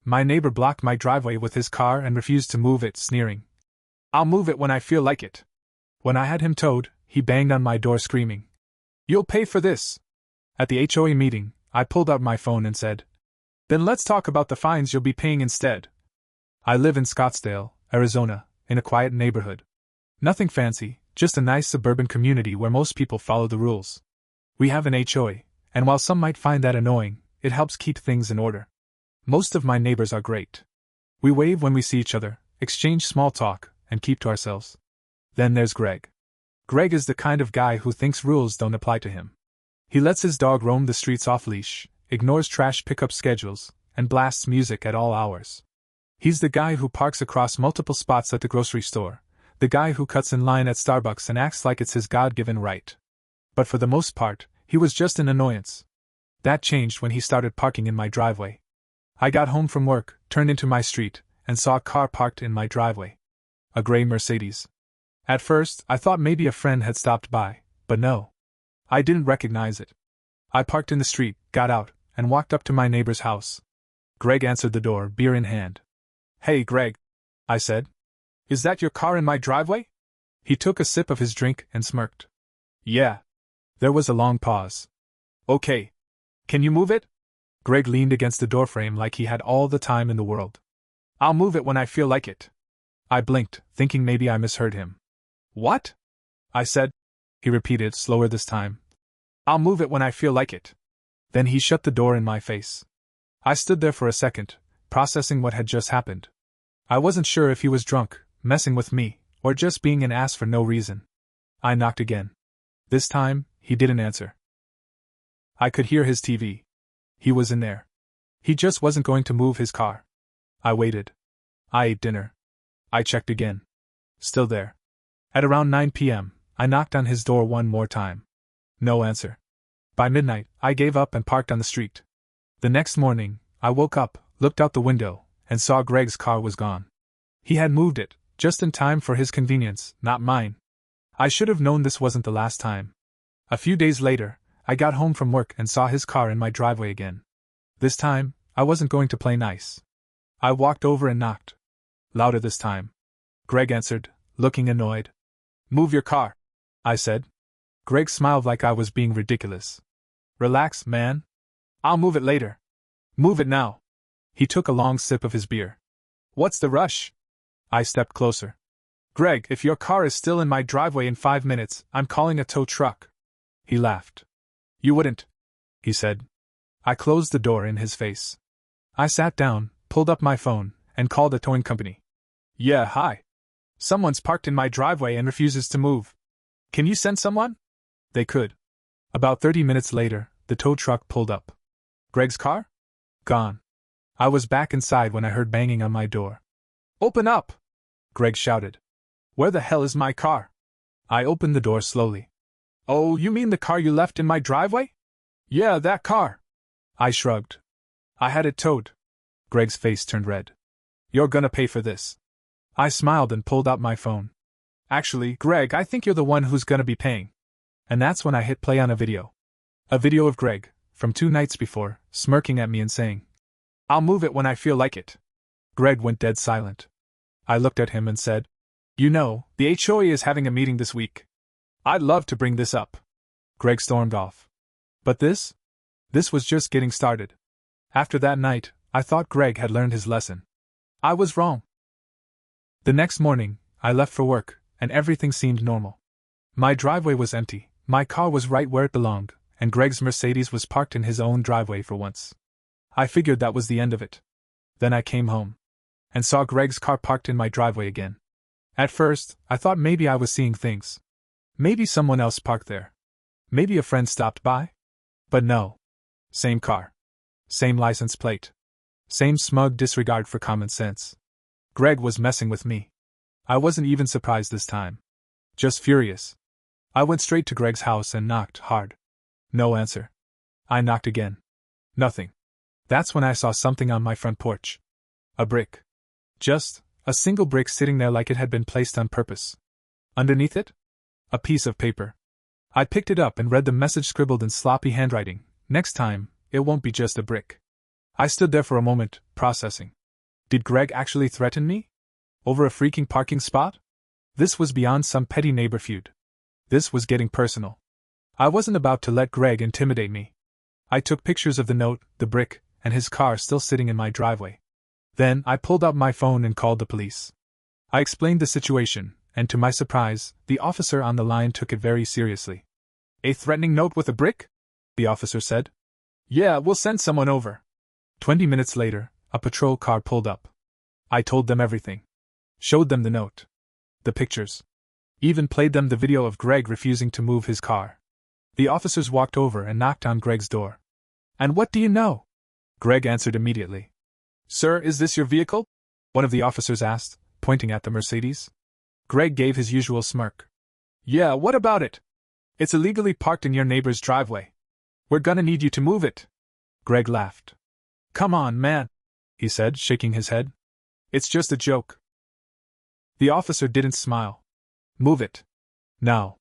My neighbor blocked my driveway with his car and refused to move it, sneering. "I'll move it when I feel like it." When I had him towed, he banged on my door screaming, "You'll pay for this." At the HOA meeting, I pulled out my phone and said, "Then let's talk about the fines you'll be paying instead." I live in Scottsdale, Arizona, in a quiet neighborhood. Nothing fancy, just a nice suburban community where most people follow the rules. We have an HOA, and while some might find that annoying, it helps keep things in order. Most of my neighbors are great. We wave when we see each other, exchange small talk, and keep to ourselves. Then there's Greg. Greg is the kind of guy who thinks rules don't apply to him. He lets his dog roam the streets off-leash, ignores trash pickup schedules, and blasts music at all hours. He's the guy who parks across multiple spots at the grocery store, the guy who cuts in line at Starbucks and acts like it's his God-given right. But for the most part, he was just an annoyance. That changed when he started parking in my driveway. I got home from work, turned into my street, and saw a car parked in my driveway. A gray Mercedes. At first, I thought maybe a friend had stopped by, but no. I didn't recognize it. I parked in the street, got out, and walked up to my neighbor's house. Greg answered the door, beer in hand. "Hey, Greg," I said. "Is that your car in my driveway?" He took a sip of his drink and smirked. "Yeah." There was a long pause. "Okay. Can you move it?" Greg leaned against the doorframe like he had all the time in the world. "I'll move it when I feel like it." I blinked, thinking maybe I misheard him. "What?" I said. He repeated, slower this time. "I'll move it when I feel like it." Then he shut the door in my face. I stood there for a second, processing what had just happened. I wasn't sure if he was drunk, messing with me, or just being an ass for no reason. I knocked again. This time, he didn't answer. I could hear his TV. He was in there. He just wasn't going to move his car. I waited. I ate dinner. I checked again. Still there. At around 9 p.m., I knocked on his door one more time. No answer. By midnight, I gave up and parked on the street. The next morning, I woke up, looked out the window, and saw Greg's car was gone. He had moved it, just in time for his convenience, not mine. I should have known this wasn't the last time. A few days later, I got home from work and saw his car in my driveway again. This time, I wasn't going to play nice. I walked over and knocked. Louder this time. Greg answered, looking annoyed. "Move your car," I said. Greg smiled like I was being ridiculous. "Relax, man. I'll move it later." "Move it now." He took a long sip of his beer. "What's the rush?" I stepped closer. "Greg, if your car is still in my driveway in 5 minutes, I'm calling a tow truck." He laughed. "You wouldn't," he said. I closed the door in his face. I sat down, pulled up my phone, and called a towing company. "Yeah, hi. Someone's parked in my driveway and refuses to move. Can you send someone?" They could. About 30 minutes later, the tow truck pulled up. Greg's car? Gone. I was back inside when I heard banging on my door. "Open up!" Greg shouted. "Where the hell is my car?" I opened the door slowly. "Oh, you mean the car you left in my driveway?" "Yeah, that car." I shrugged. "I had it towed." Greg's face turned red. "You're gonna pay for this." I smiled and pulled out my phone. "Actually, Greg, I think you're the one who's gonna be paying." And that's when I hit play on a video. A video of Greg, from 2 nights before, smirking at me and saying, "I'll move it when I feel like it." Greg went dead silent. I looked at him and said, "You know, the HOA is having a meeting this week. I'd love to bring this up." Greg stormed off. But this was just getting started. After that night, I thought Greg had learned his lesson. I was wrong. The next morning, I left for work, and everything seemed normal. My driveway was empty, my car was right where it belonged, and Greg's Mercedes was parked in his own driveway for once. I figured that was the end of it. Then I came home and saw Greg's car parked in my driveway again. At first, I thought maybe I was seeing things. Maybe someone else parked there. Maybe a friend stopped by. But no. Same car. Same license plate. Same smug disregard for common sense. Greg was messing with me. I wasn't even surprised this time. Just furious. I went straight to Greg's house and knocked hard. No answer. I knocked again. Nothing. That's when I saw something on my front porch. A brick. Just a single brick sitting there like it had been placed on purpose. Underneath it? A piece of paper. I picked it up and read the message scribbled in sloppy handwriting. "Next time, it won't be just a brick. I stood there for a moment, processing. Did Greg actually threaten me? Over a freaking parking spot? This was beyond some petty neighbor feud. This was getting personal. I wasn't about to let Greg intimidate me. I took pictures of the note, the brick, and his car still sitting in my driveway. Then I pulled out my phone and called the police. I explained the situation, and to my surprise, the officer on the line took it very seriously. A threatening note with a brick? The officer said. Yeah, we'll send someone over. 20 minutes later, a patrol car pulled up. I told them everything. Showed them the note. The pictures. Even played them the video of Greg refusing to move his car. The officers walked over and knocked on Greg's door. And what do you know? Greg answered immediately. Sir, is this your vehicle? One of the officers asked, pointing at the Mercedes. Greg gave his usual smirk. Yeah, what about it? It's illegally parked in your neighbor's driveway. We're gonna need you to move it. Greg laughed. Come on, man, he said, shaking his head. It's just a joke. The officer didn't smile. Move it. Now.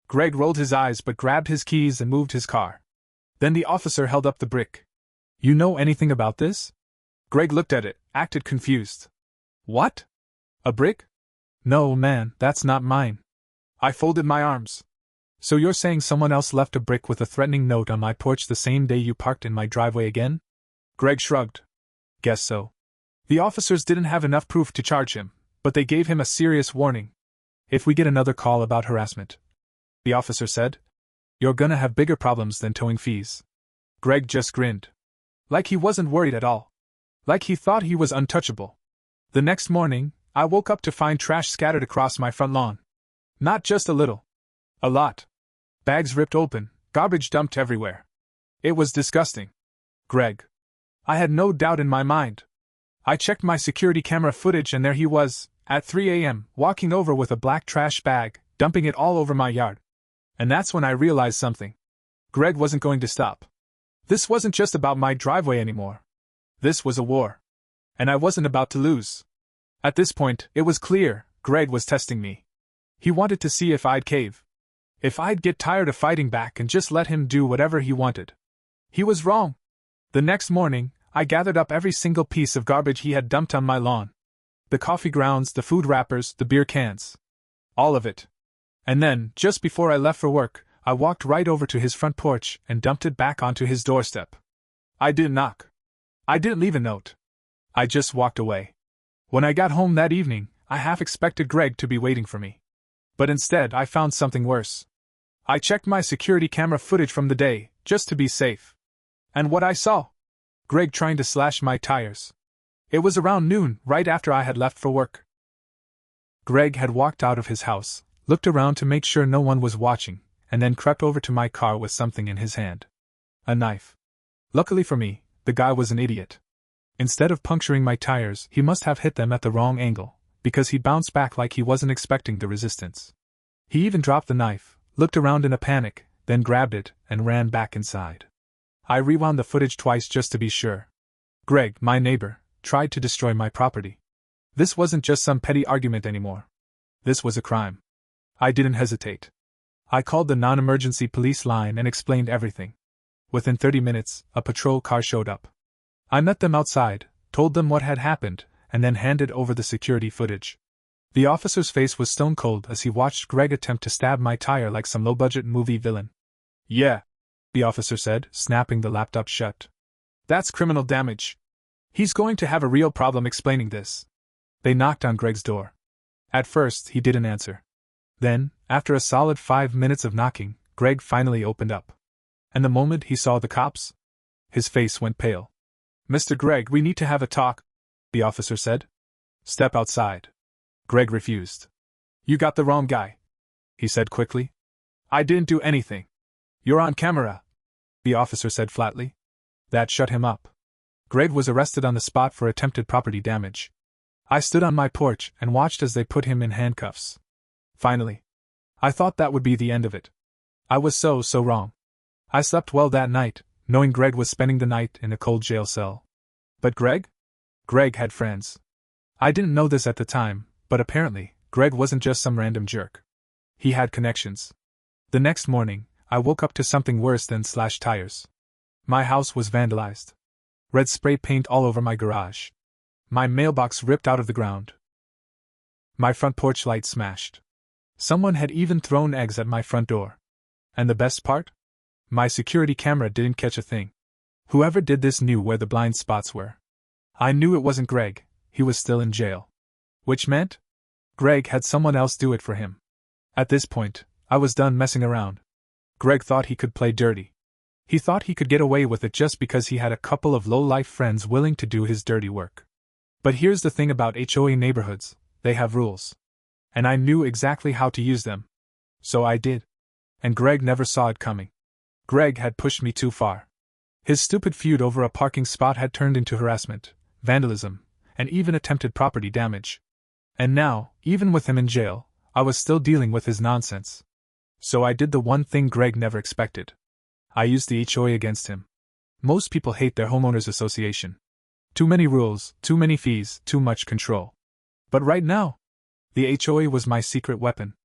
Greg rolled his eyes but grabbed his keys and moved his car. Then the officer held up the brick. You know anything about this? Greg looked at it, acted confused. What? A brick? No, man, that's not mine. I folded my arms. So you're saying someone else left a brick with a threatening note on my porch the same day you parked in my driveway again? Greg shrugged. Guess so. The officers didn't have enough proof to charge him, but they gave him a serious warning. If we get another call about harassment, the officer said, you're gonna have bigger problems than towing fees. Greg just grinned. Like he wasn't worried at all. Like he thought he was untouchable. The next morning, I woke up to find trash scattered across my front lawn. Not just a little. A lot. Bags ripped open, garbage dumped everywhere. It was disgusting. Greg. I had no doubt in my mind. I checked my security camera footage and there he was, at 3 a.m., walking over with a black trash bag, dumping it all over my yard. And that's when I realized something. Greg wasn't going to stop. This wasn't just about my driveway anymore. This was a war. And I wasn't about to lose. At this point, it was clear, Greg was testing me. He wanted to see if I'd cave. If I'd get tired of fighting back and just let him do whatever he wanted. He was wrong. The next morning, I gathered up every single piece of garbage he had dumped on my lawn. The coffee grounds, the food wrappers, the beer cans. All of it. And then, just before I left for work, I walked right over to his front porch and dumped it back onto his doorstep. I didn't knock. I didn't leave a note. I just walked away. When I got home that evening, I half expected Greg to be waiting for me. But instead, I found something worse. I checked my security camera footage from the day, just to be safe. And what I saw? Greg trying to slash my tires. It was around noon, right after I had left for work. Greg had walked out of his house, looked around to make sure no one was watching, and then crept over to my car with something in his hand. A knife. Luckily for me, the guy was an idiot. Instead of puncturing my tires, he must have hit them at the wrong angle, because he bounced back like he wasn't expecting the resistance. He even dropped the knife, looked around in a panic, then grabbed it, and ran back inside. I rewound the footage twice just to be sure. Greg, my neighbor, tried to destroy my property. This wasn't just some petty argument anymore. This was a crime. I didn't hesitate. I called the non-emergency police line and explained everything. Within 30 minutes, a patrol car showed up. I met them outside, told them what had happened, and then handed over the security footage. The officer's face was stone cold as he watched Greg attempt to stab my tire like some low-budget movie villain. Yeah, the officer said, snapping the laptop shut. That's criminal damage. He's going to have a real problem explaining this. They knocked on Greg's door. At first, he didn't answer. Then, after a solid 5 minutes of knocking, Greg finally opened up. And the moment he saw the cops, his face went pale. Mr. Greg, we need to have a talk, the officer said. Step outside. Greg refused. You got the wrong guy, he said quickly. I didn't do anything. You're on camera, the officer said flatly. That shut him up. Greg was arrested on the spot for attempted property damage. I stood on my porch and watched as they put him in handcuffs. Finally. I thought that would be the end of it. I was so wrong. I slept well that night, knowing Greg was spending the night in a cold jail cell. But Greg? Greg had friends. I didn't know this at the time, but apparently, Greg wasn't just some random jerk. He had connections. The next morning, I woke up to something worse than slashed tires. My house was vandalized. Red spray paint all over my garage. My mailbox ripped out of the ground. My front porch light smashed. Someone had even thrown eggs at my front door. And the best part? My security camera didn't catch a thing. Whoever did this knew where the blind spots were. I knew it wasn't Greg, he was still in jail. Which meant? Greg had someone else do it for him. At this point, I was done messing around. Greg thought he could play dirty. He thought he could get away with it just because he had a couple of low-life friends willing to do his dirty work. But here's the thing about HOA neighborhoods, they have rules. And I knew exactly how to use them. So I did. And Greg never saw it coming. Greg had pushed me too far. His stupid feud over a parking spot had turned into harassment, vandalism, and even attempted property damage. And now, even with him in jail, I was still dealing with his nonsense. So I did the one thing Greg never expected. I used the HOA against him. Most people hate their homeowners association. Too many rules, too many fees, too much control. But right now, the HOA was my secret weapon.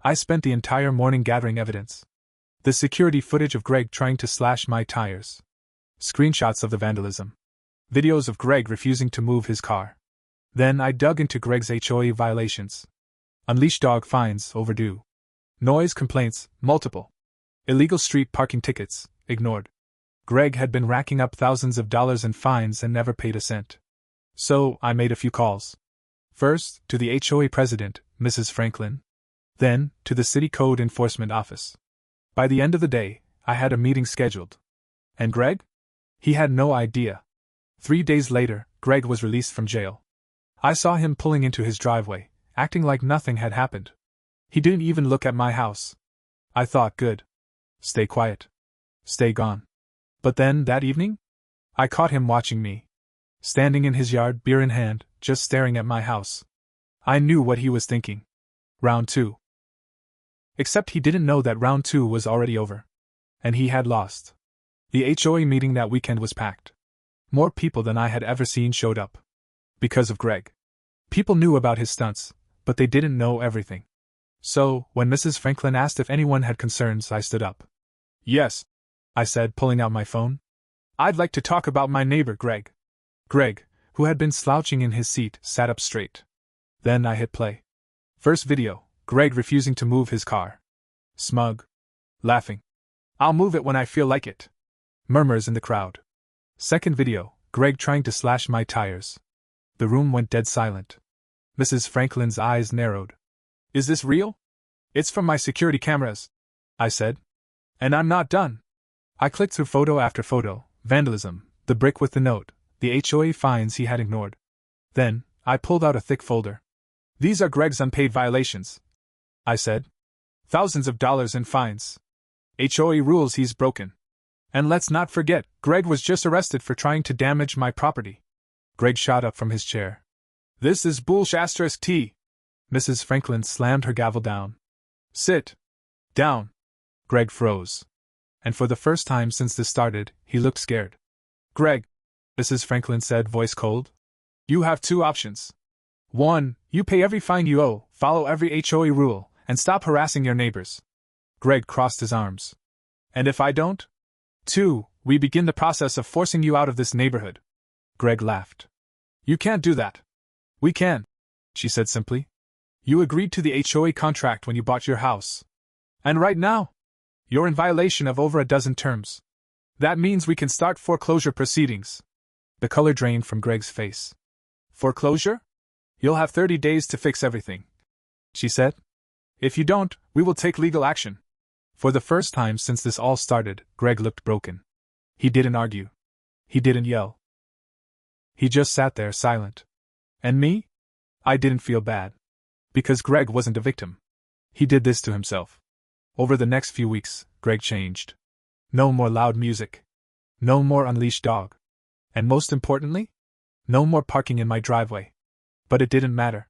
I spent the entire morning gathering evidence. The security footage of Greg trying to slash my tires. Screenshots of the vandalism. Videos of Greg refusing to move his car. Then I dug into Greg's HOA violations. Unleashed dog fines, overdue. Noise complaints, multiple. Illegal street parking tickets, ignored. Greg had been racking up thousands of dollars in fines and never paid a cent. So, I made a few calls. First, to the HOA president, Mrs. Franklin. Then, to the city code enforcement office. By the end of the day, I had a meeting scheduled. And Greg? He had no idea. 3 days later, Greg was released from jail. I saw him pulling into his driveway, acting like nothing had happened. He didn't even look at my house. I thought, good. Stay quiet. Stay gone. But then, that evening? I caught him watching me. Standing in his yard, beer in hand, just staring at my house. I knew what he was thinking. Round 2. Except he didn't know that round 2 was already over. And he had lost. The HOA meeting that weekend was packed. More people than I had ever seen showed up. Because of Greg. People knew about his stunts, but they didn't know everything. So, when Mrs. Franklin asked if anyone had concerns, I stood up. Yes, I said, pulling out my phone. I'd like to talk about my neighbor, Greg. Greg, who had been slouching in his seat, sat up straight. Then I hit play. First video, Greg refusing to move his car. Smug. Laughing. I'll move it when I feel like it. Murmurs in the crowd. Second video, Greg trying to slash my tires. The room went dead silent. Mrs. Franklin's eyes narrowed. Is this real? It's from my security cameras, I said. And I'm not done. I clicked through photo after photo, vandalism, the brick with the note, the HOA fines he had ignored. Then, I pulled out a thick folder. These are Greg's unpaid violations, I said. Thousands of dollars in fines. HOA rules he's broken. And let's not forget, Greg was just arrested for trying to damage my property. Greg shot up from his chair. This is bullsh***. Mrs. Franklin slammed her gavel down. Sit down. Greg froze. And for the first time since this started, he looked scared. Greg, Mrs. Franklin said, voice cold. You have 2 options. 1, you pay every fine you owe, follow every HOA rule, and stop harassing your neighbors. Greg crossed his arms. And if I don't? 2, we begin the process of forcing you out of this neighborhood. Greg laughed. You can't do that. We can, she said simply. You agreed to the HOA contract when you bought your house. And right now, you're in violation of over a dozen terms. That means we can start foreclosure proceedings. The color drained from Greg's face. Foreclosure? You'll have 30 days to fix everything, she said. If you don't, we will take legal action. For the first time since this all started, Greg looked broken. He didn't argue. He didn't yell. He just sat there silent. And me? I didn't feel bad. Because Greg wasn't a victim. He did this to himself. Over the next few weeks, Greg changed. No more loud music. No more unleashed dog. And most importantly, no more parking in my driveway. But it didn't matter.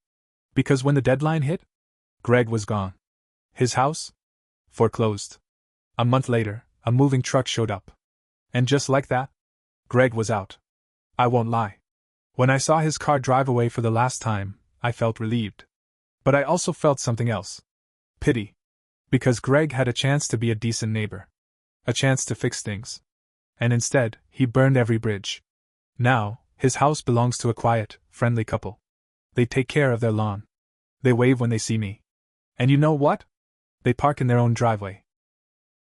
Because when the deadline hit, Greg was gone. His house? Foreclosed. A month later, a moving truck showed up. And just like that, Greg was out. I won't lie. When I saw his car drive away for the last time, I felt relieved. But I also felt something else. Pity. Because Greg had a chance to be a decent neighbor. A chance to fix things. And instead, he burned every bridge. Now, his house belongs to a quiet, friendly couple. They take care of their lawn. They wave when they see me. And you know what? They park in their own driveway.